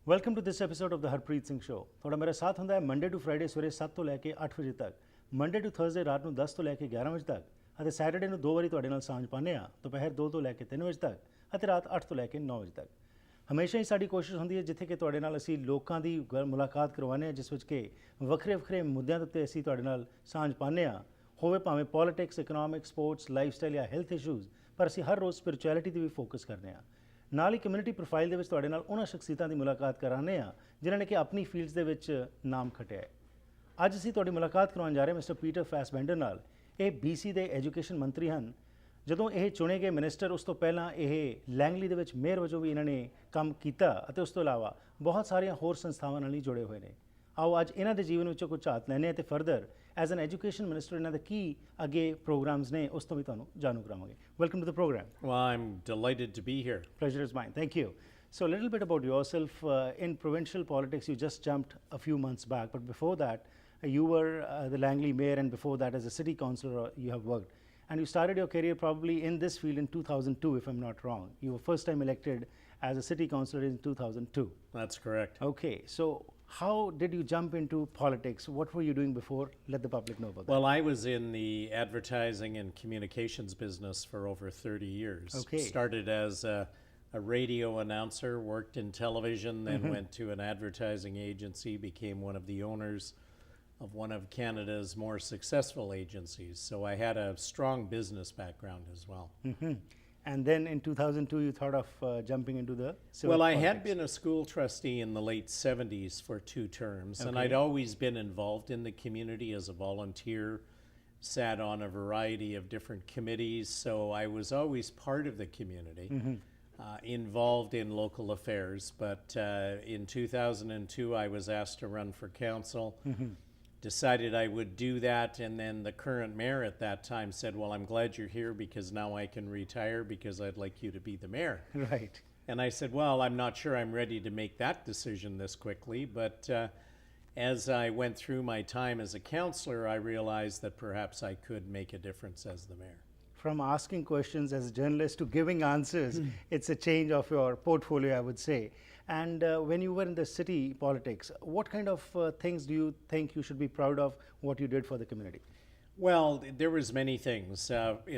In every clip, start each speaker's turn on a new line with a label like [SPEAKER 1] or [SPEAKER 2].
[SPEAKER 1] Welcome to this episode of the Harpreet Singh show. ਤੁਹਾਡਾ ਮੇਰਾ ਸਾਥ ਹੁੰਦਾ ਹੈ ਮੰਡੇ ਟੂ ਫਰਾਈਡੇ ਸਵੇਰੇ 7 ਤੋਂ ਲੈ ਕੇ 8 ਵਜੇ ਤੱਕ, ਮੰਡੇ ਟੂ ਥਰਸਡੇ ਰਾਤ ਨੂੰ 10 ਤੋਂ ਲੈ ਕੇ 11 ਵਜੇ ਤੱਕ, ਅਤੇ ਸੈਟਰਡੇ ਨੂੰ 2 ਵਾਰੀ ਤੁਹਾਡੇ ਨਾਲ ਸਾਂਝ ਪਾਉਂਦੇ ਹਾਂ, ਦੁਪਹਿਰ 2 ਤੋਂ ਲੈ ਕੇ 3 ਵਜੇ ਤੱਕ ਅਤੇ ਰਾਤ 8 ਤੋਂ ਲੈ ਕੇ 9 ਵਜੇ ਤੱਕ। ਹਮੇਸ਼ਾ ਹੀ ਸਾਡੀ ਕੋਸ਼ਿਸ਼ ਹੁੰਦੀ ਹੈ ਜਿੱਥੇ ਕਿ ਤੁਹਾਡੇ ਨਾਲ ਅਸੀਂ ਲੋਕਾਂ ਦੀ ਮੁਲਾਕਾਤ ਕਰਵਾਉਂਦੇ ਹਾਂ, ਜਿਸ ਵਿੱਚ ਕਿ ਵੱਖਰੇ ਵੱਖਰੇ ਮੁੱਦਿਆਂ ਦੇ ਉੱਤੇ ਅਸੀਂ ਤੁਹਾਡੇ ਨਾਲ ਸਾਂਝ ਪਾਉਂਦੇ ਹਾਂ, ਹੋਵੇ ਭਾਵੇਂ ਪੋਲੀਟਿਕਸ, ਇਕਨੋਮਿਕਸ, ਸਪੋਰਟਸ, ਲਾਈਫਸਟਾਈਲ ਜਾਂ ਹੈਲਥ ਇਸ਼ੂਜ਼, ਪਰ ਅਸੀਂ ਹਰ ਰੋਜ਼ ਸਪਿਰਿਚੁਅਲਿਟੀ 'ਤੇ ਵੀ ਫੋਕਸ ਕਰਦੇ ਹਾਂ। ਨਾਲ ਹੀ ਕਮਿਊਨਿਟੀ ਪ੍ਰੋਫਾਈਲ ਦੇ ਵਿੱਚ ਤੁਹਾਡੇ ਨਾਲ ਉਹਨਾਂ ਸ਼ਖਸੀਅਤਾਂ ਦੀ ਮੁਲਾਕਾਤ ਕਰਾਉਂਦੇ ਹਾਂ ਜਿਨ੍ਹਾਂ ਨੇ ਕਿ ਆਪਣੀ ਫੀਲਡਸ ਦੇ ਵਿੱਚ ਨਾਮ ਖੱਟਿਆ ਹੈ। ਅੱਜ ਅਸੀਂ ਤੁਹਾਡੀ ਮੁਲਾਕਾਤ ਕਰਵਾਉਣ ਜਾ ਰਹੇ ਮਿਸਟਰ ਪੀਟਰ ਫੈਸਬੈਂਡਰ ਨਾਲ। ਇਹ BC ਦੇ ਐਜੂਕੇਸ਼ਨ ਮੰਤਰੀ ਹਨ। ਜਦੋਂ ਇਹ ਚੁਣੇ ਗਏ ਮਿਨਿਸਟਰ, ਉਸ ਤੋਂ ਪਹਿਲਾਂ ਇਹ ਲੈਂਗਲੀ ਦੇ ਵਿੱਚ ਮੇਅਰ ਵਜੋਂ ਵੀ ਇਹਨਾਂ ਨੇ ਕੰਮ ਕੀਤਾ ਅਤੇ ਉਸ ਤੋਂ ਇਲਾਵਾ ਬਹੁਤ ਸਾਰੀਆਂ ਹੋਰ ਸੰਸਥਾਵਾਂ ਨਾਲ ਹੀ ਜੁੜੇ ਹੋਏ ਨੇ। ਆਓ ਅੱਜ ਇਹਨਾਂ ਦੇ ਜੀਵਨ ਵਿੱਚੋਂ ਕੁਝ ਝਾਤ ਲੈਂਦੇ ਹਾਂ ਅਤੇ further as an education minister ਇਹਨਾਂ ਦੇ ਕੀ ਅੱਗੇ ਪ੍ਰੋਗਰਾਮਸ ਨੇ ਉਸ ਤੋਂ ਵੀ ਤੁਹਾਨੂੰ ਜਾਣੂ ਕਰਾਵਾਂਗੇ। Welcome to the programme.
[SPEAKER 2] Well, I'm delighted to be here.
[SPEAKER 1] Pleasure is mine. Thank you. So a little bit about yourself. In provincial politics, you just jumped a few months back, but before that, you were the Langley mayor, and before that, as a city councillor, you have worked. And you started your career probably in this field in 2002, if I'm not wrong. You were first time elected as a city councillor in 2002.
[SPEAKER 2] That's correct.
[SPEAKER 1] Okay, so how did you jump into politics? What were you doing before? Let the public know about that.
[SPEAKER 2] Well, I was in the advertising and communications business for over 30 years.
[SPEAKER 1] Okay.
[SPEAKER 2] Started as a radio announcer, worked in television, then went to an advertising agency, became one of the owners of one of Canada's more successful agencies. So I had a strong business background as well.
[SPEAKER 1] And then in 2002, you thought of jumping into the civic
[SPEAKER 2] Well, I
[SPEAKER 1] politics.
[SPEAKER 2] had been a school trustee in the late 70s for 2 terms, and
[SPEAKER 1] Okay.
[SPEAKER 2] I'd always been involved in the community as a volunteer, sat on a variety of different committees, so I was always part of the community, involved in local affairs. But in 2002, I was asked to run for council. Decided I would do that, and then the current mayor at that time said, well, I'm glad you're here because now I can retire because I'd like you to be the mayor.
[SPEAKER 1] Right.
[SPEAKER 2] And I said, well, I'm not sure I'm ready to make that decision this quickly, but as I went through my time as a councillor, I realized that perhaps I could make a difference as the mayor.
[SPEAKER 1] From asking questions as a journalist to giving answers, it's a change of your portfolio, I would say. And when you were in the city politics, what kind of things do you think you should be proud of what you did for the community?
[SPEAKER 2] Well, there was many things.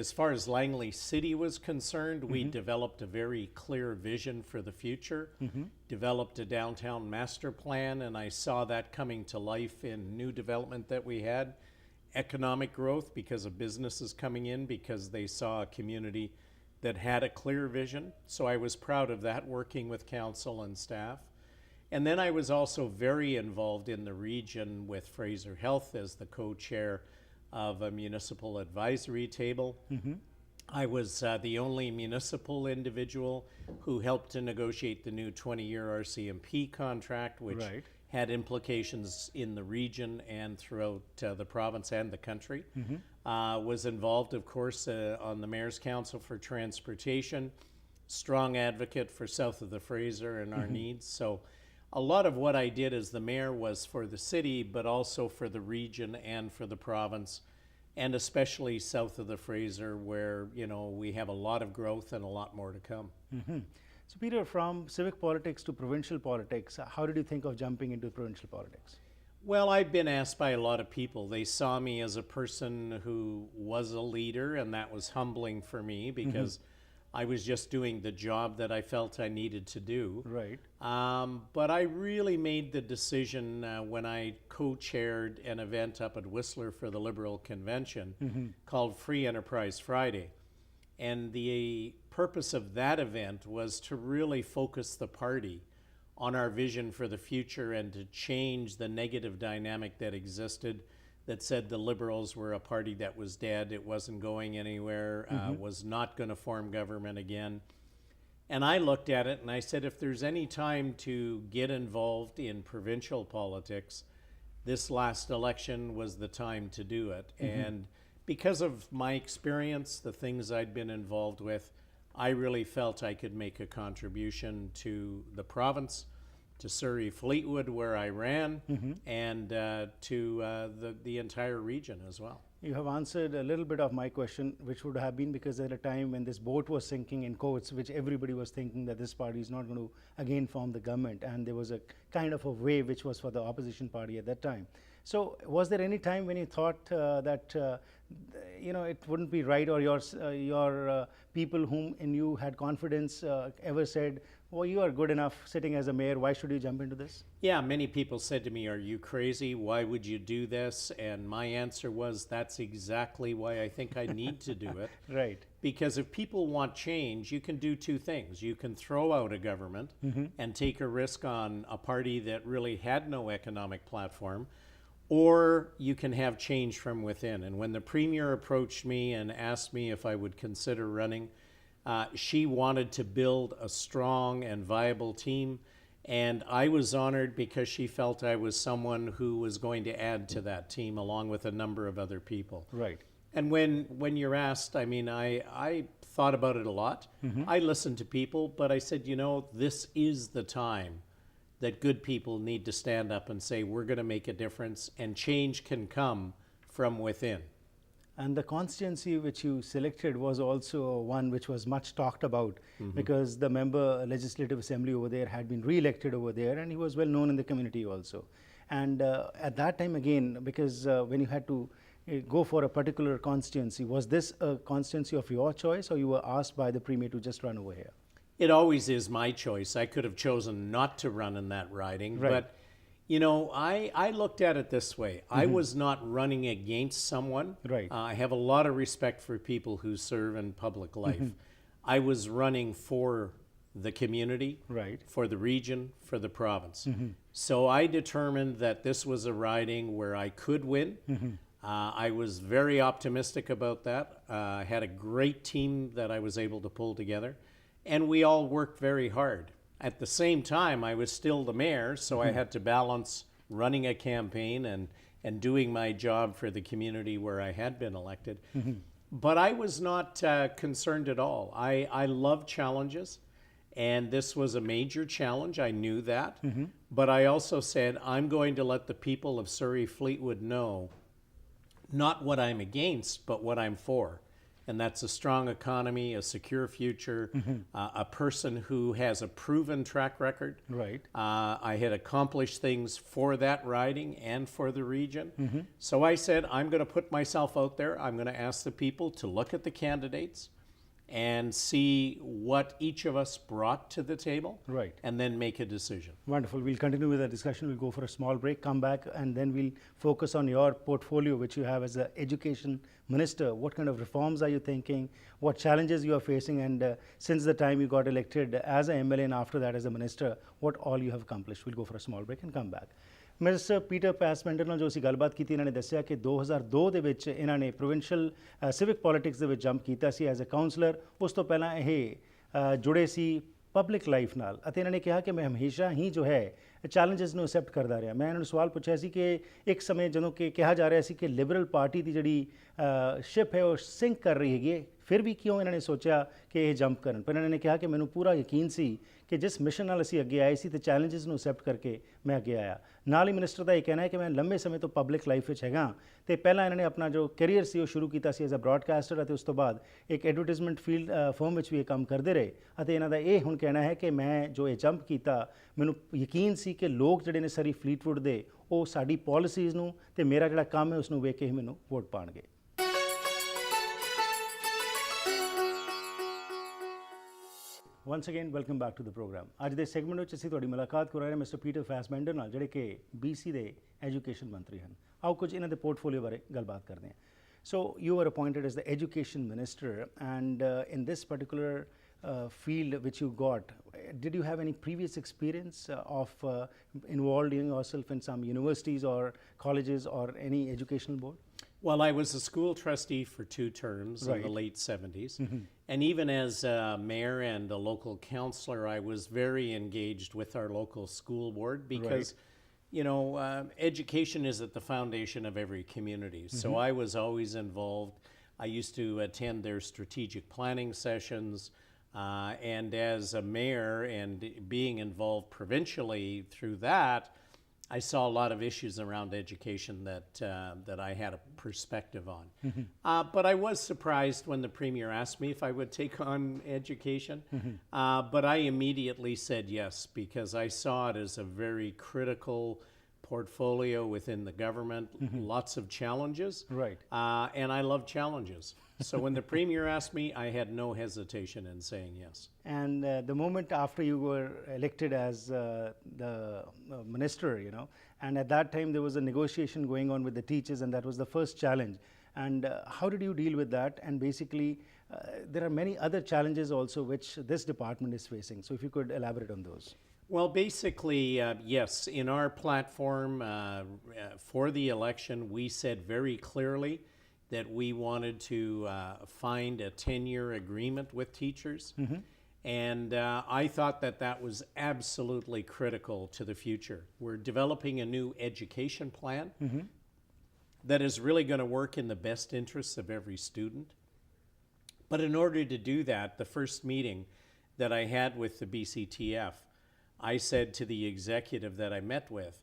[SPEAKER 2] As far as Langley City was concerned, we developed a very clear vision for the future, developed a downtown master plan, and I saw that coming to life in new development that we had. Economic growth because of businesses coming in because they saw a community that had a clear vision. So I was proud of that, working with council and staff. And then I was also very involved in the region with Fraser Health as the co-chair of a municipal advisory table. I was the only municipal individual who helped to negotiate the new 20-year RCMP contract, which
[SPEAKER 1] Right.
[SPEAKER 2] had implications in the region and throughout the province and the country. Was involved, of course, on the Mayor's Council for Transportation, strong advocate for south of the Fraser and our needs. So a lot of what I did as the mayor was for the city, but also for the region and for the province, and especially south of the Fraser, where, you know, we have a lot of growth and a lot more to come.
[SPEAKER 1] So Peter, from civic politics to provincial politics, how did you think of jumping into provincial politics?
[SPEAKER 2] Well, I've been asked by a lot of people. They saw me as a person who was a leader, and that was humbling for me because I was just doing the job that I felt I needed to do.
[SPEAKER 1] Right.
[SPEAKER 2] But I really made the decision when I co-chaired an event up at Whistler for the Liberal Convention called Free Enterprise Friday. And the purpose of that event was to really focus the party on our vision for the future and to change the negative dynamic that existed that said the Liberals were a party that was dead, it wasn't going anywhere, was not going to form government again. And I looked at it and I said, if there's any time to get involved in provincial politics, this last election was the time to do it. And because of my experience, the things I'd been involved with, I really felt I could make a contribution to the province, to Surrey Fleetwood, where I ran, and to the entire region as well.
[SPEAKER 1] You have answered a little bit of my question, which would have been because at a time when this boat was sinking in quotes, which everybody was thinking that this party is not going to again form the government, and there was a kind of a wave which was for the opposition party at that time. So was there any time when you thought that it wouldn't be right, or your people whom in you had confidence ever said, well, you are good enough sitting as a mayor, why should you jump into this?
[SPEAKER 2] Yeah, many people said to me, are you crazy? Why would you do this? And my answer was, that's exactly why I think I need to do it.
[SPEAKER 1] Right.
[SPEAKER 2] Because if people want change, you can do two things. You can throw out a government and take a risk on a party that really had no economic platform, or you can have change from within. And when the Premier approached me and asked me if I would consider running, she wanted to build a strong and viable team, and I was honored because she felt I was someone who was going to add to that team along with a number of other people.
[SPEAKER 1] Right.
[SPEAKER 2] And when you're asked, I mean, I thought about it a lot. I listened to people, but I said, this is the time that good people need to stand up and say, we're going to make a difference, and change can come from within.
[SPEAKER 1] And the constituency which you selected was also one which was much talked about because the member legislative assembly over there had been re-elected over there, and he was well known in the community also. And at that time again, because when you had to go for a particular constituency, was this a constituency of your choice, or you were asked by the Premier to just run over here?
[SPEAKER 2] It always is my choice. I could have chosen not to run in that riding, but I looked at it this way. I was not running against someone.
[SPEAKER 1] Right.
[SPEAKER 2] I have a lot of respect for people who serve in public life. I was running for the community,
[SPEAKER 1] right,
[SPEAKER 2] for the region, for the province. So I determined that this was a riding where I could win. I was very optimistic about that. I had a great team that I was able to pull together, and we all worked very hard. At the same time, I was still the mayor, so I had to balance running a campaign and doing my job for the community where I had been elected. But I was not concerned at all. I love challenges, and this was a major challenge. I knew that. But I also said, I'm going to let the people of Surrey Fleetwood know not what I'm against, but what I'm for. And that's a strong economy, a secure future, a person who has a proven track record.
[SPEAKER 1] Right.
[SPEAKER 2] I had accomplished things for that riding and for the region. So I said, I'm going to put myself out there. I'm going to ask the people to look at the candidates and see what each of us brought to the table,
[SPEAKER 1] right,
[SPEAKER 2] and then make a decision.
[SPEAKER 1] Wonderful. We'll continue with the discussion. We'll go for a small break, come back, and then we'll focus on your portfolio, which you have as the education minister. What kind of reforms are you thinking? What challenges you are facing? And since the time you got elected as an MLA and after that as a minister, what all you have accomplished? We'll go for a small break and come back. Mister Peter Fassbender ਨਾਲ ਜੋ ਅਸੀਂ ਗੱਲਬਾਤ ਕੀਤੀ, ਇਹਨਾਂ ਨੇ ਦੱਸਿਆ ਕਿ 2002 ਦੇ ਵਿੱਚ ਇਹਨਾਂ ਨੇ ਪ੍ਰੋਵਿੰਸ਼ੀਅਲ ਸਿਵਿਕ ਪੋਲਿਟਿਕਸ ਦੇ ਵਿੱਚ ਜੰਪ ਕੀਤਾ ਸੀ ਐਜ਼ ਅ ਕਾਉਂਸਲਰ। ਉਸ ਤੋਂ ਪਹਿਲਾਂ ਇਹ ਜੁੜੇ ਸੀ ਪਬਲਿਕ ਲਾਈਫ ਨਾਲ, ਅਤੇ ਇਹਨਾਂ ਨੇ ਕਿਹਾ ਕਿ ਮੈਂ ਹਮੇਸ਼ਾ ਹੀ ਜੋ ਹੈ ਚੈਲੰਜਸ ਨੂੰ ਅਸੈਪਟ ਕਰਦਾ ਰਿਹਾ। ਮੈਂ ਇਹਨਾਂ ਨੂੰ ਸਵਾਲ ਪੁੱਛਿਆ ਸੀ ਕਿ ਇੱਕ ਸਮੇਂ ਜਦੋਂ ਕਿ ਕਿਹਾ ਜਾ ਰਿਹਾ ਸੀ ਕਿ ਲਿਬਰਲ ਪਾਰਟੀ ਦੀ ਜਿਹੜੀ ਸ਼ਿਪ ਹੈ ਉਹ ਸਿੰਕ ਕਰ ਰਹੀ ਹੈਗੀ, ਫਿਰ ਵੀ ਕਿਉਂ ਇਹਨਾਂ ਨੇ ਸੋਚਿਆ ਕਿ ਇਹ ਜੰਪ ਕਰਨ? ਪਰ ਇਹਨਾਂ ਨੇ ਕਿਹਾ ਕਿ ਮੈਨੂੰ ਪੂਰਾ ਯਕੀਨ ਸੀ ਕਿ ਜਿਸ ਮਿਸ਼ਨ ਨਾਲ ਅਸੀਂ ਅੱਗੇ ਆਏ ਸੀ ਤੇ ਚੈਲੰਜਸ ਨੂੰ ਅਸੈਪਟ ਕਰਕੇ ਮੈਂ ਅੱਗੇ ਆਇਆ। ਨਾਲ ਹੀ ਮਿਨਿਸਟਰ ਦਾ ਇਹ ਕਹਿਣਾ ਹੈ ਕਿ ਮੈਂ ਲੰਬੇ ਸਮੇਂ ਤੋਂ ਪਬਲਿਕ ਲਾਈਫ ਵਿੱਚ ਹੈਗਾ, ਤੇ ਪਹਿਲਾਂ ਇਹਨਾਂ ਨੇ ਆਪਣਾ ਜੋ ਕੈਰੀਅਰ ਸੀ ਉਹ ਸ਼ੁਰੂ ਕੀਤਾ ਸੀ ਐਜ਼ ਅ ਬ੍ਰੌਡਕਾਸਟਰ, ਅਤੇ ਉਸ ਤੋਂ ਬਾਅਦ ਇੱਕ ਐਡਵਰਟਾਈਜ਼ਮੈਂਟ ਫੀਲਡ ਫਰਮ ਵਿੱਚ ਵੀ ਇਹ ਕੰਮ ਕਰਦੇ ਰਹੇ। ਅਤੇ ਇਹਨਾਂ ਦਾ ਇਹ ਹੁਣ ਕਹਿਣਾ ਹੈ ਕਿ ਮੈਂ ਜੋ ਇਹ ਜੰਪ ਕੀਤਾ, ਮੈਨੂੰ ਯਕੀਨ ਸੀ ਕਿ ਲੋਕ ਜਿਹੜੇ ਨੇ ਸਰੀ ਫਲੀਟਵੁੱਡ ਦੇ ਉਹ ਸਾਡੀ ਪਾਲਿਸੀਜ਼ ਨੂੰ ਤੇ ਮੇਰਾ ਜਿਹੜਾ ਕੰਮ ਹੈ ਉਸ ਨੂੰ ਵੇਖ ਕੇ ਹੀ ਮੈਨੂੰ ਵੋਟ ਪਾਉਣਗੇ। Once again, welcome back to the program. ਅੱਜ ਦੇ ਸੈਗਮੈਂਟ ਵਿੱਚ ਅਸੀਂ ਤੁਹਾਡੀ ਮੁਲਾਕਾਤ ਕਰਾ ਰਹੇ ਹਾਂ ਮਿਸਟਰ ਪੀਟਰ ਫੈਸਬੈਂਡਰ ਨਾਲ, ਜਿਹੜੇ ਕਿ BC ਦੇ ਐਜੂਕੇਸ਼ਨ ਮੰਤਰੀ ਹਨ। ਆਓ ਕੁਝ ਇਹਨਾਂ ਦੇ ਪੋਰਟਫੋਲੀਓ ਬਾਰੇ ਗੱਲਬਾਤ ਕਰਦੇ ਹਾਂ। So you were appointed as the education minister, and in this particular field which you got, did you have any previous experience of involving yourself in some universities or colleges or any educational board?
[SPEAKER 2] Well, I was a school trustee for 2 terms in the late 70s. And even as a mayor and a local councillor, I was very engaged with our local school board because, education is at the foundation of every community. So I was always involved. I used to attend their strategic planning sessions. And as a mayor and being involved provincially through that, I saw a lot of issues around education that I had a perspective on. But I was surprised when the premier asked me if I would take on education. But I immediately said yes, because I saw it as a very critical portfolio within the government, lots of challenges.
[SPEAKER 1] Right.
[SPEAKER 2] And I love challenges. So when the premier asked me, I had no hesitation in saying yes.
[SPEAKER 1] And the moment after you were elected as the minister, and at that time there was a negotiation going on with the teachers, and that was the first challenge. And how did you deal with that? And basically, there are many other challenges also which this department is facing. So if you could elaborate on those.
[SPEAKER 2] Well, basically, yes, in our platform for the election, we said very clearly that we wanted to find a 10-year agreement with teachers. And I thought that that was absolutely critical to the future. We're developing a new education plan that is really going to work in the best interests of every student. But in order to do that, the first meeting that I had with the BCTF, I said to the executive that I met with,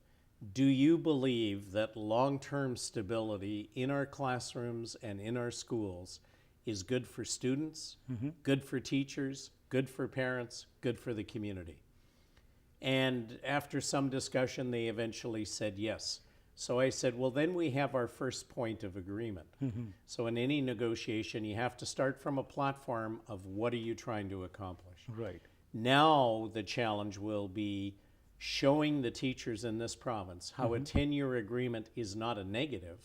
[SPEAKER 2] do you believe that long-term stability in our classrooms and in our schools is good for students, good for teachers, good for parents, good for the community? And after some discussion, they eventually said yes. So I said, well, then we have our first point of agreement. So in any negotiation, you have to start from a platform of what are you trying to accomplish?
[SPEAKER 1] Right.
[SPEAKER 2] Now the challenge will be showing the teachers in this province how a 10-year agreement is not a negative,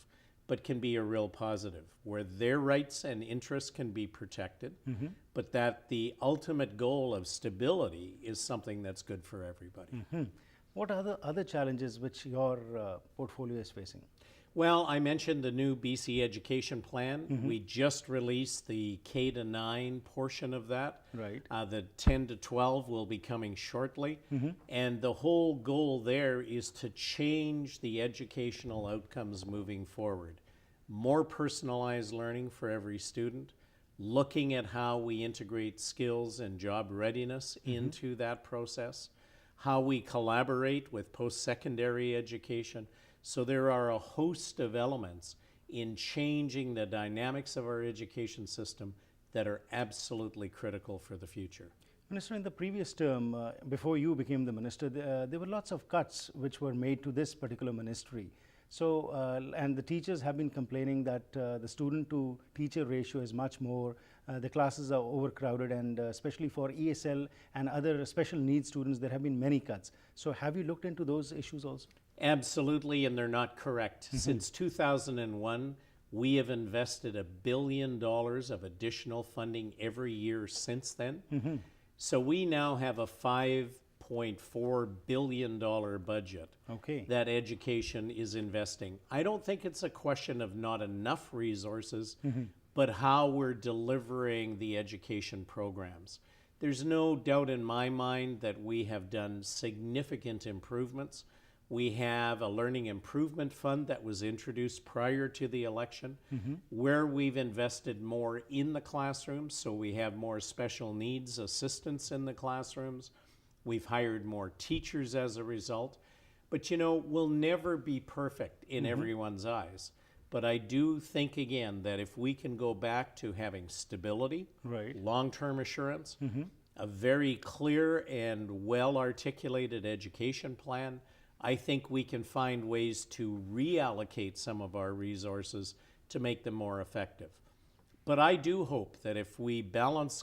[SPEAKER 2] but can be a real positive, where their rights and interests can be protected, but that the ultimate goal of stability is something that's good for everybody.
[SPEAKER 1] What are the other challenges which your portfolio is facing?
[SPEAKER 2] Well, I mentioned the new BC education plan. We just released the K-9 portion of that.
[SPEAKER 1] Right.
[SPEAKER 2] The 10 to 12 will be coming shortly. And the whole goal there is to change the educational outcomes moving forward. More personalized learning for every student, looking at how we integrate skills and job readiness into that process, how we collaborate with post-secondary education. So there are a host of elements in changing the dynamics of our education system that are absolutely critical for the future.
[SPEAKER 1] Minister, in the previous term, before you became the minister, there were lots of cuts which were made to this particular ministry. So, and the teachers have been complaining that the student to teacher ratio is much more, the classes are overcrowded, and especially for ESL and other special needs students, there have been many cuts. So have you looked into those issues also?
[SPEAKER 2] Absolutely, and they're not correct. Since 2001, we have invested $1 billion of additional funding every year since then. So we now have a $5.4 billion budget that education is investing. I don't think it's a question of not enough resources, but how we're delivering the education programs. There's no doubt in my mind that we have done significant improvements. We have a learning improvement fund that was introduced prior to the election, where we've invested more in the classrooms, so we have more special needs assistants in the classrooms. We've hired more teachers as a result. But we'll never be perfect in everyone's eyes. But I do think, again, that if we can go back to having stability, long-term assurance, a very clear and well-articulated education plan, I think we can find ways to reallocate some of our resources to make them more effective. But I do hope that if we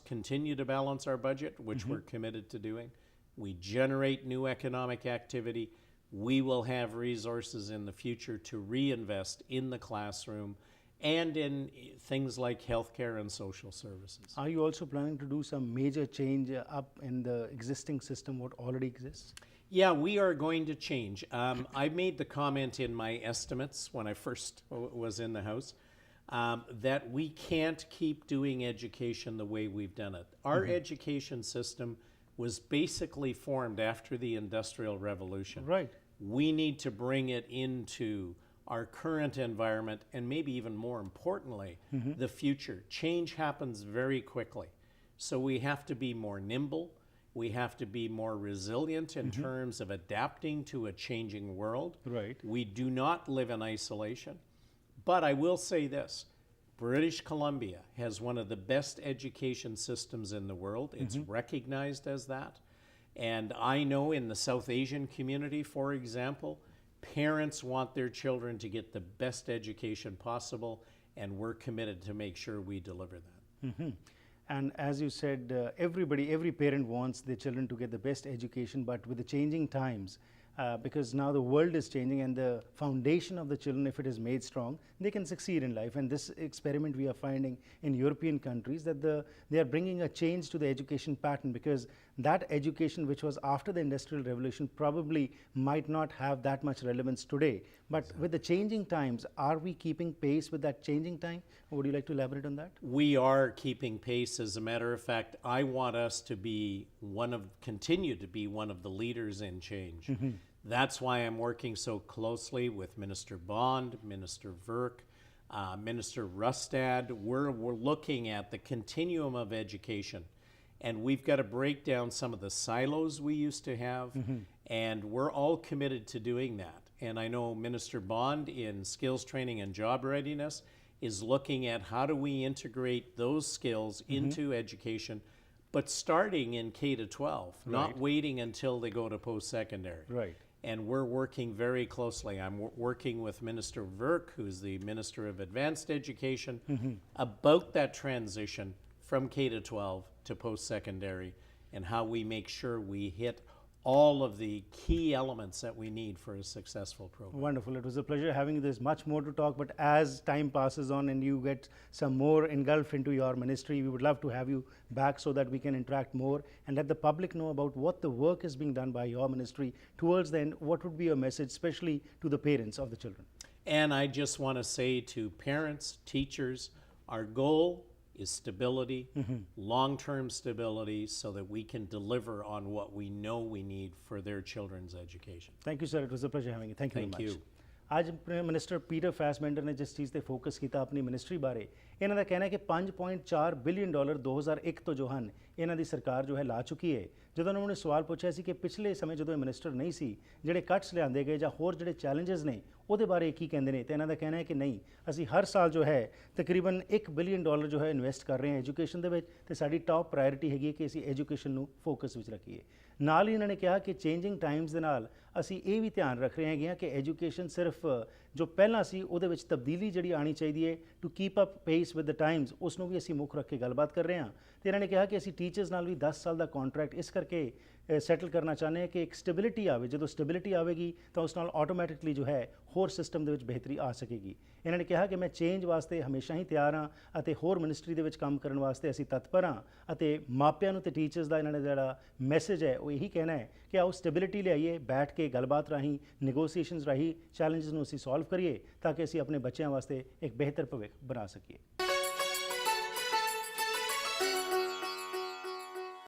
[SPEAKER 2] continue to balance our budget, which we're committed to doing, we generate new economic activity, we will have resources in the future to reinvest in the classroom and in things like healthcare and social services.
[SPEAKER 1] Are you also planning to do some major change up in the existing system, what already exists?
[SPEAKER 2] Yeah, we are going to change. I made the comment in my estimates when I first was in the House that we can't keep doing education the way we've done it. Our education system was basically formed after the Industrial Revolution.
[SPEAKER 1] Right.
[SPEAKER 2] We need to bring it into our current environment and maybe even more importantly, the future. Change happens very quickly. So we have to be more nimble. We have to be more resilient in terms of adapting to a changing world.
[SPEAKER 1] Right.
[SPEAKER 2] We do not live in isolation. But I will say this. British Columbia has one of the best education systems in the world. It's recognized as that. And I know in the South Asian community, for example, parents want their children to get the best education possible, and we're committed to make sure we deliver that.
[SPEAKER 1] And as you said, every parent wants their children to get the best education, but with the changing times, because now the world is changing and the foundation of the children, if it is made strong, they can succeed in life. And this experiment we are finding in European countries that they are bringing a change to the education pattern, because that education which was after the Industrial Revolution probably might not have that much relevance today. But with the changing times, are we keeping pace with that changing time? Would you like to elaborate on that?
[SPEAKER 2] We are keeping pace. As a matter of fact, I want us to be continue to be one of the leaders in change. That's why I'm working so closely with Minister Bond, Minister Verk, Minister Rustad. We're looking at the continuum of education, and we've got to break down some of the silos we used to have, and we're all committed to doing that. And I know Minister Bond in skills training and job readiness is looking at how do we integrate those skills into education, but starting in K to 12, not waiting until they go to post-secondary.
[SPEAKER 1] Right.
[SPEAKER 2] And we're working very closely. I'm working with Minister Verk, who's the Minister of Advanced Education, about that transition from K to 12 to post-secondary, and how we make sure we hit all of the key elements that we need for a successful program.
[SPEAKER 1] Wonderful. It was a pleasure having you. There's much more to talk, but as time passes on and you get some more engulfed into your ministry, we would love to have you back so that we can interact more and let the public know about what the work is being done by your ministry. Towards the end, what would be your message, especially to the parents of the children?
[SPEAKER 2] And I just want to say to parents, teachers, our goal is stability, long-term stability, so that we can deliver on what we know we need for their children's education.
[SPEAKER 1] Thank you, sir. It was a pleasure having you. Thank you
[SPEAKER 2] Thank
[SPEAKER 1] very much.
[SPEAKER 2] you.
[SPEAKER 1] आज minister Peter Fassbender ने जिस चीज़ ਤੇ focus ਕੀਤਾ ਆਪਣੀ ministry ਬਾਰੇ, ਇਹਨਾਂ ਦਾ ਕਹਿਣਾ ਹੈ ਕਿ 5.4 ਬਿਲੀਅਨ ਡਾਲਰ 2001 ਤੋਂ ਜੋ ਹਨ ਇਹਨਾਂ ਦੀ ਸਰਕਾਰ ਜੋ ਹੈ ਲਾ ਚੁੱਕੀ ਹੈ। ਜਦੋਂ ਉਹਨਾਂ ਨੇ ਸਵਾਲ ਪੁੱਛਿਆ ਸੀ ਕਿ ਪਿਛਲੇ ਸਮੇਂ ਜਦੋਂ ਇਹ ਮਿਨਿਸਟਰ ਨਹੀਂ ਸੀ, ਜਿਹੜੇ ਕੱਟਸ ਲਿਆਂਦੇ ਗਏ ਜਾਂ ਹੋਰ ਜਿਹੜੇ ਚੈਲੰਜਸ ਨੇ ਉਹਦੇ ਬਾਰੇ ਕੀ ਕਹਿੰਦੇ ਨੇ, ਤੇ ਇਹਨਾਂ ਦਾ ਕਹਿਣਾ ਹੈ ਕਿ ਨਹੀਂ, ਅਸੀਂ ਹਰ ਸਾਲ ਜੋ ਹੈ ਤਕਰੀਬਨ 1 ਬਿਲੀਅਨ ਡਾਲਰ ਜੋ ਹੈ ਇਨਵੈਸਟ ਕਰ ਰਹੇ ਹਾਂ ਐਜੂਕੇਸ਼ਨ ਦੇ ਵਿੱਚ, ਤੇ ਸਾਡੀ ਟਾਪ ਪ੍ਰਾਇੋਰਟੀ ਹੈਗੀ ਹੈ ਕਿ ਅਸੀਂ ਐਜੂਕੇਸ਼ਨ ਨੂੰ ਫੋਕਸ ਵਿੱਚ ਰੱਖੀਏ। ਨਾਲ ਹੀ ਇਹਨਾਂ ਨੇ ਕਿਹਾ ਕਿ ਚੇਂਜਿੰਗ ਟਾਈਮਸ ਦੇ ਨਾਲ ਅਸੀਂ ਇਹ ਵੀ ਧਿਆਨ ਰੱਖ ਰਹੇ ਹੈਗੇ ਹਾਂ ਕਿ ਐਜੂਕੇਸ਼ਨ ਸਿਰਫ ਜੋ ਪਹਿਲਾਂ ਸੀ ਉਹਦੇ ਵਿੱਚ ਤਬਦੀਲੀ ਜਿਹੜੀ ਆਉਣੀ ਚਾਹੀਦੀ ਹੈ ਟੂ ਕੀਪ ਅਪ ਪੇਸ ਵਿਦ ਦ ਟਾਈਮਸ, ਉਸ ਨੂੰ ਵੀ ਅਸੀਂ ਮੁੱਖ ਰੱਖ ਕੇ ਗੱਲਬਾਤ ਕਰ ਰਹੇ ਹਾਂ। ਤੇ ਇਹਨਾਂ ਨੇ ਕਿਹਾ ਕਿ ਅਸੀਂ ਟੀਚਰਸ ਨਾਲ ਵੀ 10 ਸਾਲ ਦਾ ਕੰਟਰੈਕਟ ਇਸ ਕਰਕੇ ਸੈਟਲ ਕਰਨਾ ਚਾਹੁੰਦੇ ਹਾਂ ਕਿ ਇੱਕ ਸਟੈਬਿਲਿਟੀ ਆਵੇ। ਜਦੋਂ ਸਟੈਬਿਲਿਟੀ ਆਵੇਗੀ ਤਾਂ ਉਸ ਨਾਲ ਆਟੋਮੈਟਿਕਲੀ ਜੋ ਹੈ ਹੋਰ ਸਿਸਟਮ ਦੇ ਵਿੱਚ ਬਿਹਤਰੀ ਆ ਸਕੇਗੀ। ਇਹਨਾਂ ਨੇ ਕਿਹਾ ਕਿ ਮੈਂ ਚੇਂਜ ਵਾਸਤੇ ਹਮੇਸ਼ਾ ਹੀ ਤਿਆਰ ਹਾਂ ਅਤੇ ਹੋਰ ਮਿਨਿਸਟਰੀ ਦੇ ਵਿੱਚ ਕੰਮ ਕਰਨ ਵਾਸਤੇ ਅਸੀਂ ਤਤਪਰ ਹਾਂ, ਅਤੇ ਮਾਪਿਆਂ ਨੂੰ ਤੇ ਟੀਚਰਸ ਦਾ ਇਹਨਾਂ ਨੇ ਜਿਹੜਾ ਮੈਸੇਜ ਹੈ ਉਹ ਇਹੀ ਕਹਿਣਾ ਹੈ ਕਿ ਆਓ ਸਟੈਬਿਲਿਟੀ ਲਿਆਈਏ, ਬੈਠ ਕੇ ਗੱਲਬਾਤ ਰਾਹੀਂ, ਨੈਗੋਸੀਏਸ਼ਨਸ ਰਾਹੀਂ ਚੈਲੰਜਸ ਨੂੰ ਅਸੀਂ ਸੋਲਵ ਕਰੀਏ ਤਾਂ ਕਿ ਅਸੀਂ ਆਪਣੇ ਬੱਚਿਆਂ ਵਾਸਤੇ ਇੱਕ ਬਿਹਤਰ ਭਵਿੱਖ ਬਣਾ ਸਕੀਏ।